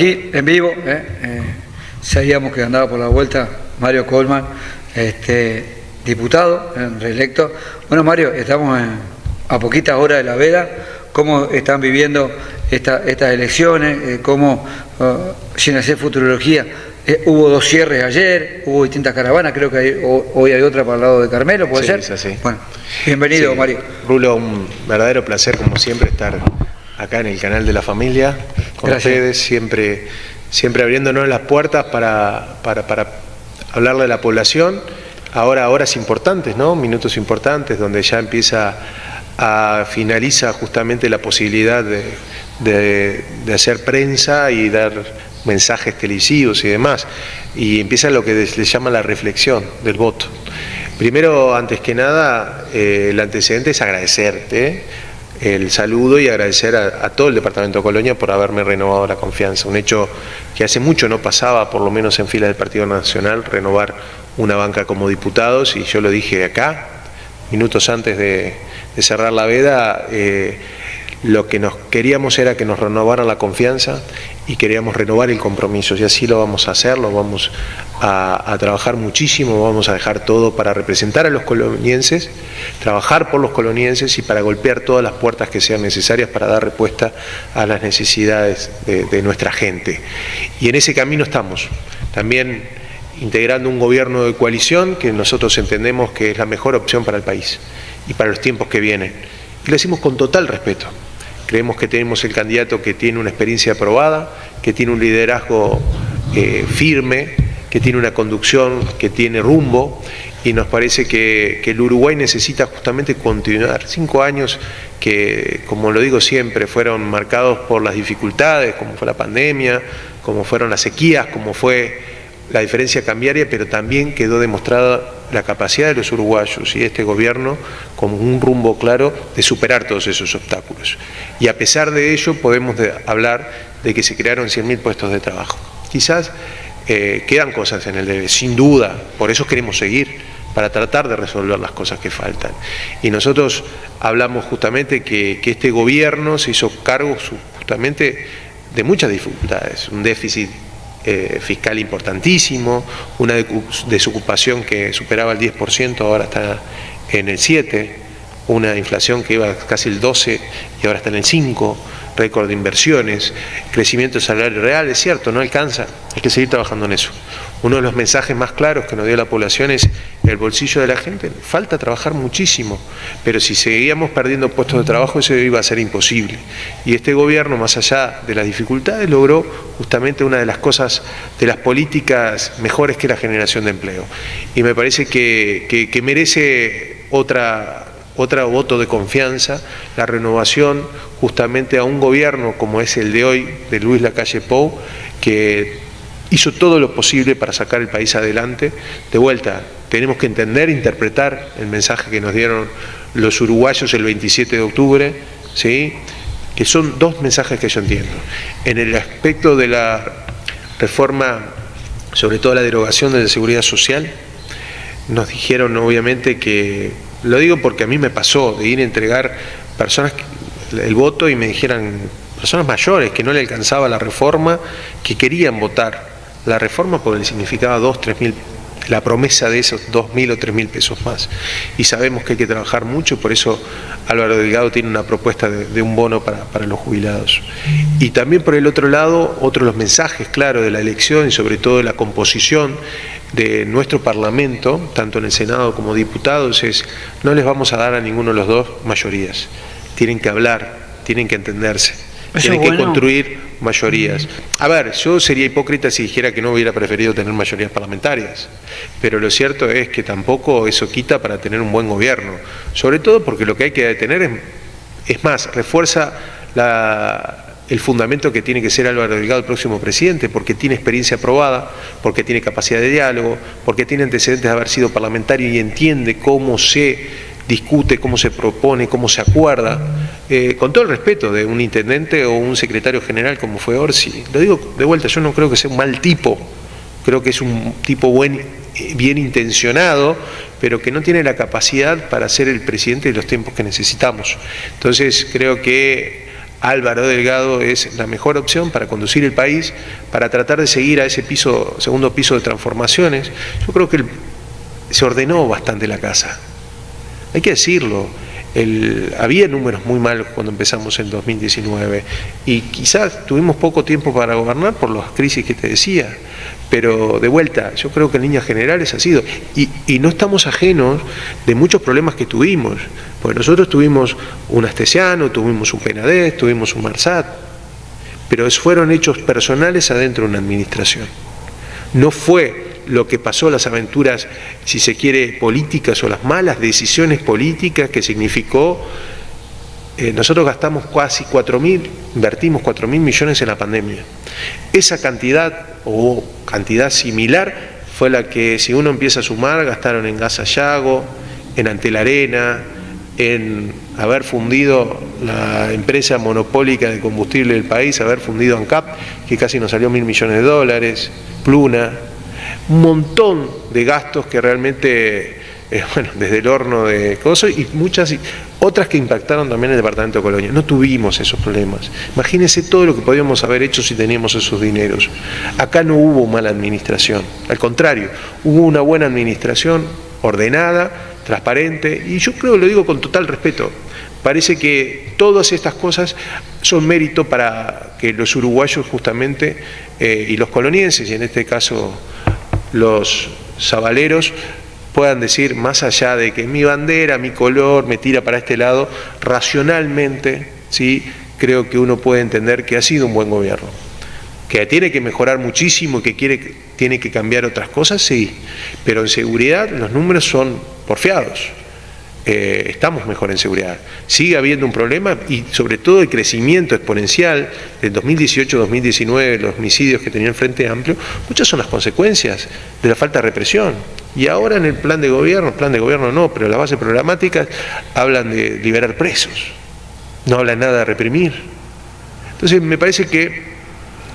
Aquí en vivo, sabíamos que andaba por la vuelta Mario Colman, diputado reelecto. Bueno, Mario, estamos a poquitas horas de la veda. ¿Cómo están viviendo estas elecciones? ¿Cómo, sin hacer futurología, hubo 2 cierres ayer, hubo distintas caravanas, creo que hoy hay otra para el lado de Carmelo, ¿puede ser? Sí, sí. Bueno, bienvenido, sí. Mario. Rulo, un verdadero placer, como siempre, estar acá en el canal de la familia, con Gracias. ustedes, siempre abriéndonos las puertas para hablarle a la población. Ahora horas importantes, ¿no? Minutos importantes, donde ya finaliza justamente la posibilidad de hacer prensa y dar mensajes televisivos y demás. Y empieza lo que se llama la reflexión del voto. Primero, antes que nada, el antecedente es agradecerte el saludo y agradecer a todo el departamento de Colonia por haberme renovado la confianza. Un hecho que hace mucho no pasaba, por lo menos en filas del Partido Nacional, renovar una banca como diputados, y yo lo dije acá, minutos antes de cerrar la veda. Lo que nos queríamos era que nos renovaran la confianza y queríamos renovar el compromiso, y así lo vamos a hacer, lo vamos a trabajar muchísimo, vamos a dejar todo para representar a los colonienses, trabajar por los colonienses y para golpear todas las puertas que sean necesarias para dar respuesta a las necesidades de nuestra gente. Y en ese camino estamos, también integrando un gobierno de coalición que nosotros entendemos que es la mejor opción para el país y para los tiempos que vienen. Y lo decimos con total respeto. Creemos que tenemos el candidato que tiene una experiencia aprobada, que tiene un liderazgo firme, que tiene una conducción, que tiene rumbo, y nos parece que el Uruguay necesita justamente continuar 5 años que, como lo digo siempre, fueron marcados por las dificultades, como fue la pandemia, como fueron las sequías, como fue la diferencia cambiaria, pero también quedó demostrada la capacidad de los uruguayos y de este gobierno con un rumbo claro de superar todos esos obstáculos. Y a pesar de ello podemos hablar de que se crearon 100.000 puestos de trabajo. Quizás quedan cosas en el debe, sin duda, por eso queremos seguir, para tratar de resolver las cosas que faltan. Y nosotros hablamos justamente que este gobierno se hizo cargo justamente de muchas dificultades, un déficit fiscal importantísimo, una desocupación que superaba el 10%, ahora está en el 7%, una inflación que iba casi el 12% y ahora está en el 5%, récord de inversiones, crecimiento del salario real. Es cierto, no alcanza, hay que seguir trabajando en eso. Uno de los mensajes más claros que nos dio la población es el bolsillo de la gente. Falta trabajar muchísimo, pero si seguíamos perdiendo puestos de trabajo eso iba a ser imposible. Y este gobierno, más allá de las dificultades, logró justamente una de las cosas, de las políticas mejores, que es la generación de empleo. Y me parece que merece otro voto de confianza, la renovación justamente a un gobierno como es el de hoy, de Luis Lacalle Pou, que hizo todo lo posible para sacar el país adelante. De vuelta, tenemos que entender, interpretar el mensaje que nos dieron los uruguayos el 27 de octubre, ¿sí? Que son 2 mensajes que yo entiendo. En el aspecto de la reforma, sobre todo la derogación de la seguridad social, nos dijeron obviamente que, lo digo porque a mí me pasó de ir a entregar personas el voto y me dijeran, personas mayores que no le alcanzaba la reforma, que querían votar la reforma porque le significaba 2.000, 3.000, la promesa de esos 2.000 o 3.000 pesos más. Y sabemos que hay que trabajar mucho, por eso Álvaro Delgado tiene una propuesta de un bono para los jubilados. Y también por el otro lado, otro de los mensajes claros de la elección y sobre todo de la composición de nuestro Parlamento, tanto en el Senado como diputados, es: no les vamos a dar a ninguno de los 2 mayorías. Tienen que hablar, tienen que entenderse, tienen que construir mayorías. A ver, yo sería hipócrita si dijera que no hubiera preferido tener mayorías parlamentarias, pero lo cierto es que tampoco eso quita para tener un buen gobierno, sobre todo porque lo que hay que tener es más, refuerza el fundamento que tiene que ser Álvaro Delgado el próximo presidente, porque tiene experiencia aprobada, porque tiene capacidad de diálogo, porque tiene antecedentes de haber sido parlamentario y entiende cómo se discute, cómo se propone, cómo se acuerda, con todo el respeto de un intendente o un secretario general como fue Orsi. Lo digo de vuelta, yo no creo que sea un mal tipo, creo que es un tipo bien intencionado, pero que no tiene la capacidad para ser el presidente de los tiempos que necesitamos. Entonces creo que Álvaro Delgado es la mejor opción para conducir el país, para tratar de seguir a ese segundo piso de transformaciones. Yo creo que se ordenó bastante la casa, hay que decirlo. Había números muy malos cuando empezamos en 2019 y quizás tuvimos poco tiempo para gobernar por las crisis que te decía, pero de vuelta, yo creo que en líneas generales ha sido, y no estamos ajenos de muchos problemas que tuvimos, porque nosotros tuvimos un Astesiano, tuvimos un Penades, tuvimos un Marsat, pero fueron hechos personales adentro de una administración. No fue lo que pasó, las aventuras, si se quiere, políticas o las malas decisiones políticas que significó, nosotros gastamos casi invertimos 4.000 millones en la pandemia. Esa cantidad o cantidad similar fue la que, si uno empieza a sumar, gastaron en Gas Sayago, en Antelarena, en haber fundido la empresa monopólica de combustible del país, haber fundido ANCAP, que casi nos salió $1.000 millones, Pluna, un montón de gastos que realmente, bueno, desde el horno de cosas y muchas otras que impactaron también el departamento de Colonia. No tuvimos esos problemas. Imagínense todo lo que podíamos haber hecho si teníamos esos dineros. Acá no hubo mala administración, al contrario, hubo una buena administración, ordenada, transparente, y yo creo, lo digo con total respeto, parece que todas estas cosas son mérito para que los uruguayos justamente, y los colonienses, y en este caso los sabaleros, puedan decir, más allá de que mi bandera, mi color me tira para este lado, racionalmente, ¿sí?, creo que uno puede entender que ha sido un buen gobierno. Que tiene que mejorar muchísimo, que tiene que cambiar otras cosas, sí, pero en seguridad los números son porfiados. Estamos mejor en seguridad. Sigue habiendo un problema y sobre todo el crecimiento exponencial del 2018-2019, los homicidios que tenía el Frente Amplio, muchas son las consecuencias de la falta de represión. Y ahora en el plan de gobierno no, pero las bases programáticas hablan de liberar presos, no hablan nada de reprimir. Entonces me parece que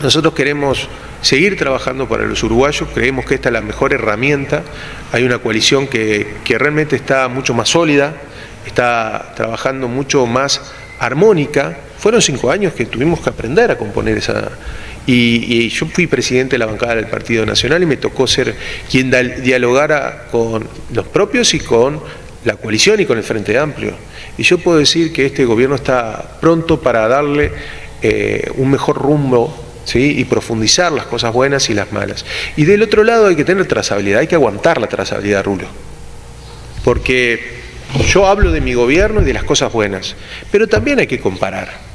nosotros queremos seguir trabajando para los uruguayos, creemos que esta es la mejor herramienta, hay una coalición que realmente está mucho más sólida, está trabajando mucho más armónica. Fueron 5 años que tuvimos que aprender a componer esa... Y yo fui presidente de la bancada del Partido Nacional y me tocó ser quien dialogara con los propios y con la coalición y con el Frente Amplio. Y yo puedo decir que este gobierno está pronto para darle un mejor rumbo, ¿sí?, y profundizar las cosas buenas y las malas. Y del otro lado hay que tener trazabilidad, hay que aguantar la trazabilidad, Rulo. Porque yo hablo de mi gobierno y de las cosas buenas, pero también hay que comparar.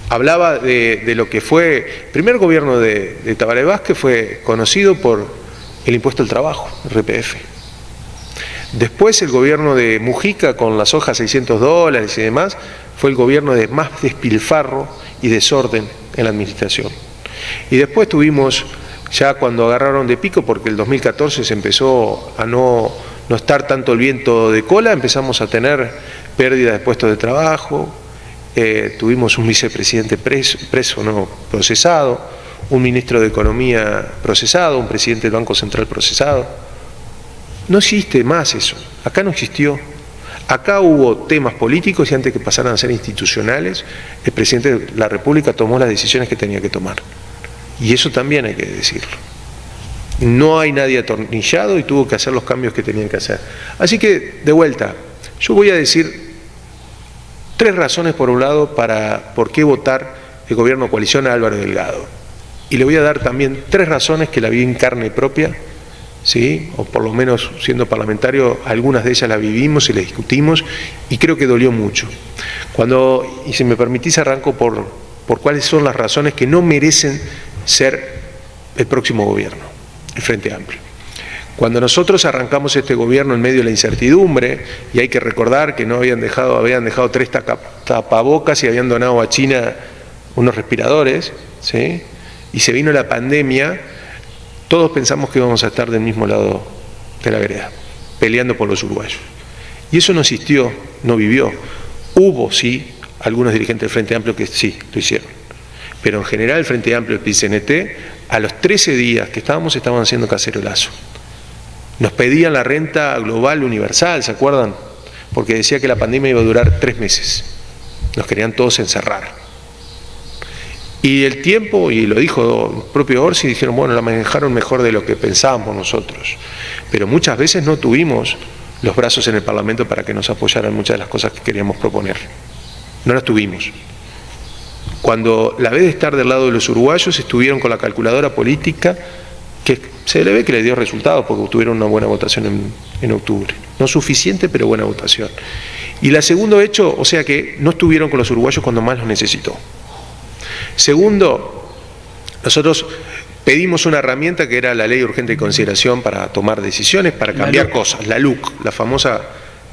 Hablaba de lo que fue, el primer gobierno de Tabaré Vázquez fue conocido por el impuesto al trabajo, el RPF. Después el gobierno de Mujica con las hojas $600 y demás, fue el gobierno de más despilfarro y desorden en la administración. Y después tuvimos, ya cuando agarraron de pico, porque el 2014 se empezó a no estar tanto el viento de cola, empezamos a tener pérdida de puestos de trabajo, tuvimos un vicepresidente procesado, un ministro de Economía procesado, un presidente del Banco Central procesado. No existe más eso, acá no existió. Acá hubo temas políticos y antes que pasaran a ser institucionales, el presidente de la República tomó las decisiones que tenía que tomar. Y eso también hay que decirlo. No hay nadie atornillado y tuvo que hacer los cambios que tenían que hacer. Así que, de vuelta, yo voy a decir 3 razones por un lado por qué votar el gobierno coalición a Álvaro Delgado. Y le voy a dar también 3 razones que la vi en carne propia, ¿sí?, o por lo menos siendo parlamentario, algunas de ellas las vivimos y las discutimos y creo que dolió mucho. Y si me permitís arranco por cuáles son las razones que no merecen ser el próximo gobierno, el Frente Amplio. Cuando nosotros arrancamos este gobierno en medio de la incertidumbre, y hay que recordar que habían dejado 3 tapabocas y habían donado a China unos respiradores, ¿sí?, y se vino la pandemia, todos pensamos que íbamos a estar del mismo lado de la vereda, peleando por los uruguayos. Y eso no existió, no vivió. Hubo, sí, algunos dirigentes del Frente Amplio que sí, lo hicieron. Pero en general el Frente Amplio, el PICNT, a los 13 días que estaban haciendo cacerolazo. Nos pedían la renta global universal, ¿se acuerdan? Porque decía que la pandemia iba a durar 3 meses. Nos querían todos encerrar. Y el tiempo, y lo dijo el propio Orsi, dijeron, bueno, la manejaron mejor de lo que pensábamos nosotros. Pero muchas veces no tuvimos los brazos en el Parlamento para que nos apoyaran muchas de las cosas que queríamos proponer. No las tuvimos. Cuando la vez de estar del lado de los uruguayos, estuvieron con la calculadora política, que se le ve que le dio resultados porque tuvieron una buena votación en octubre. No suficiente, pero buena votación. Y el segundo hecho, o sea que no estuvieron con los uruguayos cuando más los necesitó. Segundo, nosotros pedimos una herramienta que era la ley urgente de consideración para tomar decisiones, para cambiar cosas, la LUC, la famosa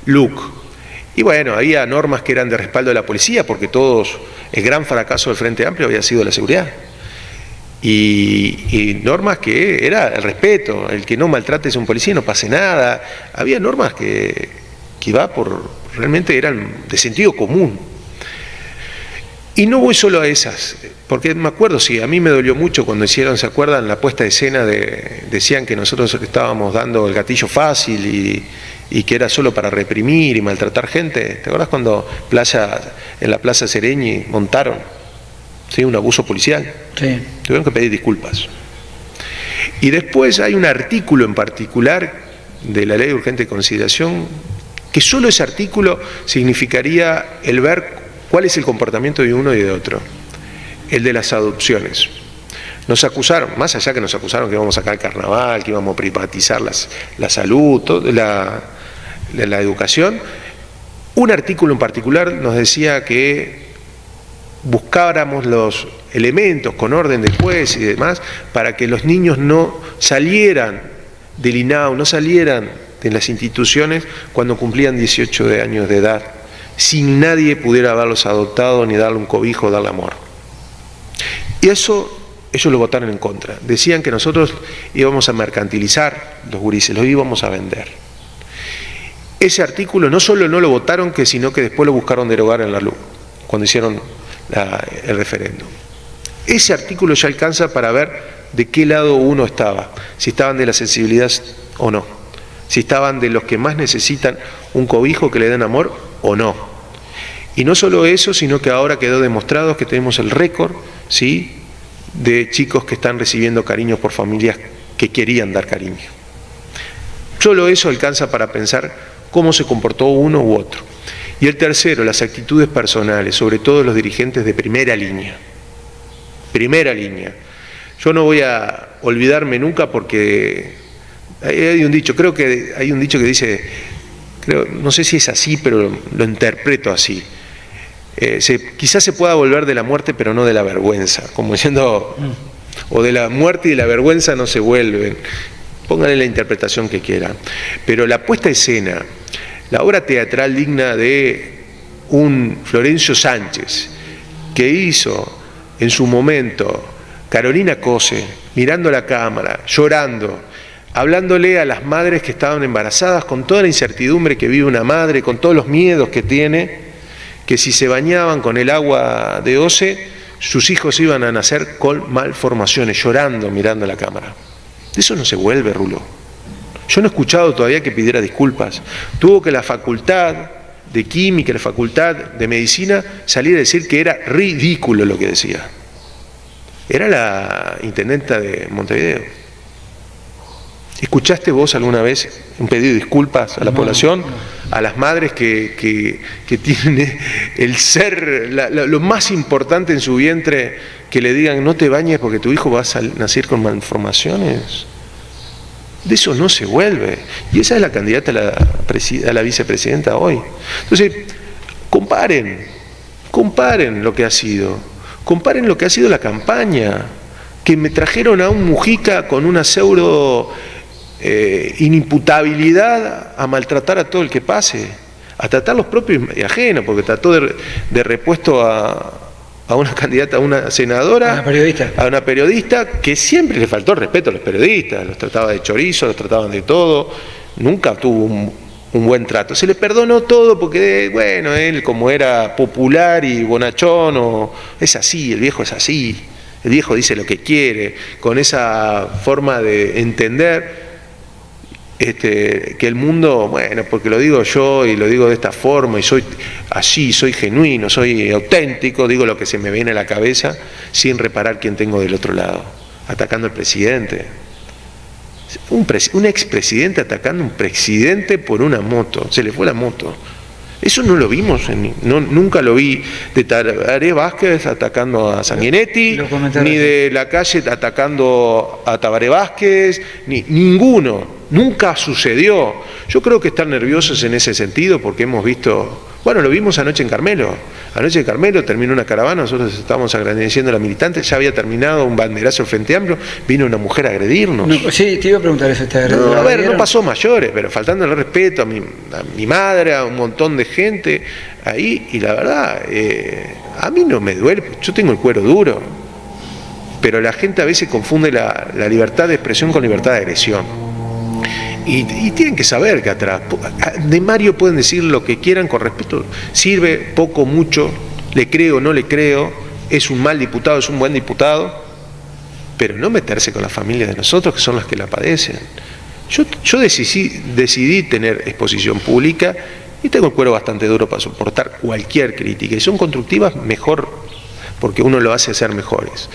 LUC. Y bueno, había normas que eran de respaldo de la policía, porque el gran fracaso del Frente Amplio había sido la seguridad. Y normas que era el respeto, el que no maltrates a un policía no pase nada. Había normas que realmente eran de sentido común. Y no voy solo a esas, porque me acuerdo, sí, a mí me dolió mucho cuando hicieron, ¿se acuerdan? La puesta de escena decían que nosotros estábamos dando el gatillo fácil y que era solo para reprimir y maltratar gente. ¿Te acuerdas cuando en la Plaza Sereñi montaron, ¿sí?, un abuso policial? Sí. Tuvieron que pedir disculpas. Y después hay un artículo en particular de la ley de urgente consideración, que solo ese artículo significaría el ver cuál es el comportamiento de uno y de otro, el de las adopciones. Nos acusaron, más allá que nos acusaron que íbamos a sacar el carnaval, que íbamos a privatizar la salud, la educación, un artículo en particular nos decía que buscáramos los elementos con orden del juez y demás para que los niños no salieran del INAU, no salieran de las instituciones cuando cumplían 18 años de edad, sin nadie pudiera haberlos adoptado, ni darle un cobijo, darle amor. Y eso, ellos lo votaron en contra. Decían que nosotros íbamos a mercantilizar los gurises, los íbamos a vender. Ese artículo no solo no lo votaron, sino que después lo buscaron derogar en la LUC, cuando hicieron el referéndum. Ese artículo ya alcanza para ver de qué lado uno estaba, si estaban de la sensibilidad o no, si estaban de los que más necesitan un cobijo que le den amor o no. Y no solo eso, sino que ahora quedó demostrado que tenemos el récord, ¿sí?, de chicos que están recibiendo cariño por familias que querían dar cariño. Solo eso alcanza para pensar cómo se comportó uno u otro. Y el tercero, las actitudes personales, sobre todo los dirigentes de primera línea. Primera línea. Yo no voy a olvidarme nunca porque hay un dicho, creo que hay un dicho que dice, no sé si es así, pero lo interpreto así. Quizás se pueda volver de la muerte, pero no de la vergüenza, como diciendo, o de la muerte y de la vergüenza no se vuelven. Pónganle la interpretación que quieran. Pero la puesta a escena, la obra teatral digna de un Florencio Sánchez, que hizo en su momento Carolina Cose, mirando la cámara, llorando, hablándole a las madres que estaban embarazadas, con toda la incertidumbre que vive una madre, con todos los miedos que tiene, que si se bañaban con el agua de OCE, sus hijos iban a nacer con malformaciones, llorando, mirando la cámara. De eso no se vuelve, Rulo. Yo no he escuchado todavía que pidiera disculpas. Tuvo que la facultad de química, la facultad de medicina, salir a decir que era ridículo lo que decía. Era la intendenta de Montevideo. ¿Escuchaste vos alguna vez un pedido de disculpas a la población? A las madres que tienen el ser, lo más importante en su vientre, que le digan no te bañes porque tu hijo va a nacer con malformaciones. De eso no se vuelve. Y esa es la candidata a la vicepresidenta hoy. Entonces, comparen lo que ha sido. Comparen lo que ha sido la campaña. Que me trajeron a un Mujica con una pseudo inimputabilidad a maltratar a todo el que pase, a tratar los propios y ajenos, porque trató de repuesto a una candidata, a una senadora, a una periodista, que siempre le faltó el respeto a los periodistas, los trataba de chorizo, los trataban de todo, nunca tuvo un buen trato. Se le perdonó todo porque, bueno, él como era popular y bonachón, es así, el viejo es así, el viejo dice lo que quiere, con esa forma de entender. que el mundo, bueno, porque lo digo yo y lo digo de esta forma y soy así, soy genuino, soy auténtico, digo lo que se me viene a la cabeza sin reparar quién tengo del otro lado, atacando al presidente. Un expresidente atacando a un presidente por una moto, se le fue la moto. Eso no lo vimos, nunca lo vi de Tabaré Vázquez atacando a Sanguinetti, ni de Lacalle atacando a Tabaré Vázquez, ninguno, nunca sucedió. Yo creo que están nerviosos en ese sentido porque hemos visto, bueno, lo vimos anoche en Carmelo. Anoche en Carmelo terminó una caravana, nosotros estábamos agradeciendo a la militante, ya había terminado un banderazo del Frente Amplio, vino una mujer a agredirnos. No, sí, te iba a preguntar eso. No, a ver, no pasó mayores, pero faltando el respeto a mi madre, a un montón de gente ahí, y la verdad, a mí no me duele, yo tengo el cuero duro, pero la gente a veces confunde la libertad de expresión con libertad de agresión. Y tienen que saber que atrás, de Mario pueden decir lo que quieran con respeto, sirve poco, mucho, le creo, no le creo, es un mal diputado, es un buen diputado, pero no meterse con las familias de nosotros que son las que la padecen. Yo decidí tener exposición pública y tengo el cuero bastante duro para soportar cualquier crítica, y son constructivas mejor, porque uno lo hace ser mejores.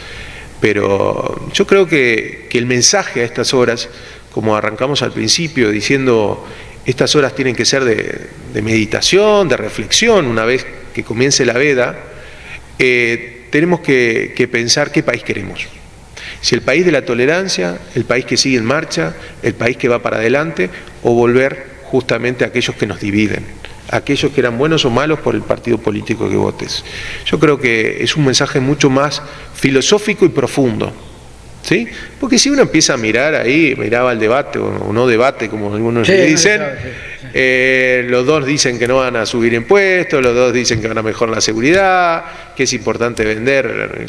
Pero yo creo que el mensaje a estas horas, como arrancamos al principio diciendo, estas horas tienen que ser de meditación, de reflexión, una vez que comience la veda, tenemos que pensar qué país queremos. Si el país de la tolerancia, el país que sigue en marcha, el país que va para adelante, o volver justamente a aquellos que nos dividen, aquellos que eran buenos o malos por el partido político que votes. Yo creo que es un mensaje mucho más filosófico y profundo, ¿sí? Porque si uno empieza a mirar ahí, miraba el debate o no debate, como algunos le dicen, los dos dicen que no van a subir impuestos, los dos dicen que van a mejorar la seguridad, que es importante vender,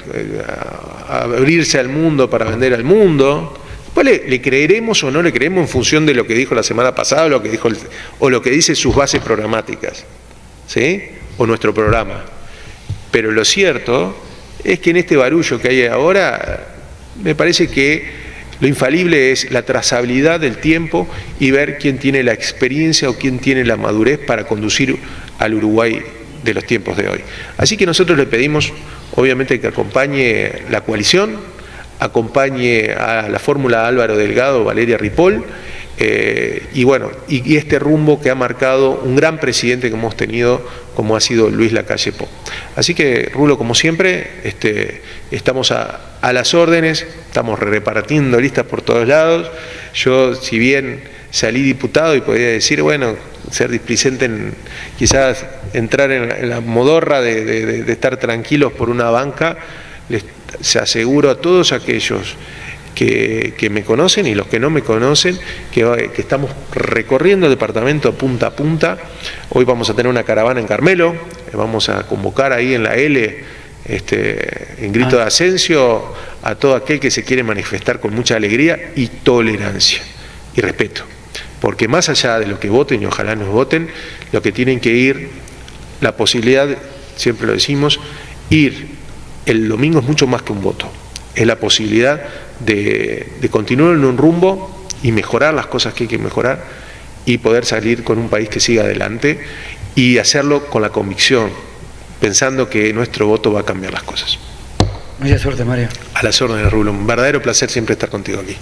abrirse al mundo para vender al mundo. Después le creeremos o no le creemos en función de lo que dijo la semana pasada, o lo que dice sus bases programáticas, ¿sí? O nuestro programa. Pero lo cierto es que en este barullo que hay ahora, me parece que lo infalible es la trazabilidad del tiempo y ver quién tiene la experiencia o quién tiene la madurez para conducir al Uruguay de los tiempos de hoy. Así que nosotros le pedimos, obviamente, que acompañe la coalición, acompañe a la fórmula Álvaro Delgado, Valeria Ripoll, y bueno, y este rumbo que ha marcado un gran presidente que hemos tenido, como ha sido Luis Lacalle Pou. Así que, Rulo, como siempre, estamos a las órdenes, estamos repartiendo listas por todos lados. Yo, si bien salí diputado y podría decir, bueno, ser displicente en quizás entrar en la modorra de estar tranquilos por una banca, les aseguro a todos aquellos que me conocen y los que no me conocen, que estamos recorriendo el departamento punta a punta. Hoy vamos a tener una caravana en Carmelo, vamos a convocar ahí en la L, en grito de Asensio, a todo aquel que se quiere manifestar con mucha alegría y tolerancia y respeto. Porque más allá de lo que voten, y ojalá nos voten, lo que tienen que ir, la posibilidad, siempre lo decimos, ir el domingo es mucho más que un voto. Es la posibilidad de continuar en un rumbo y mejorar las cosas que hay que mejorar y poder salir con un país que siga adelante y hacerlo con la convicción, pensando que nuestro voto va a cambiar las cosas. Mucha suerte, Mario. A las órdenes, Rulo. Un verdadero placer siempre estar contigo aquí.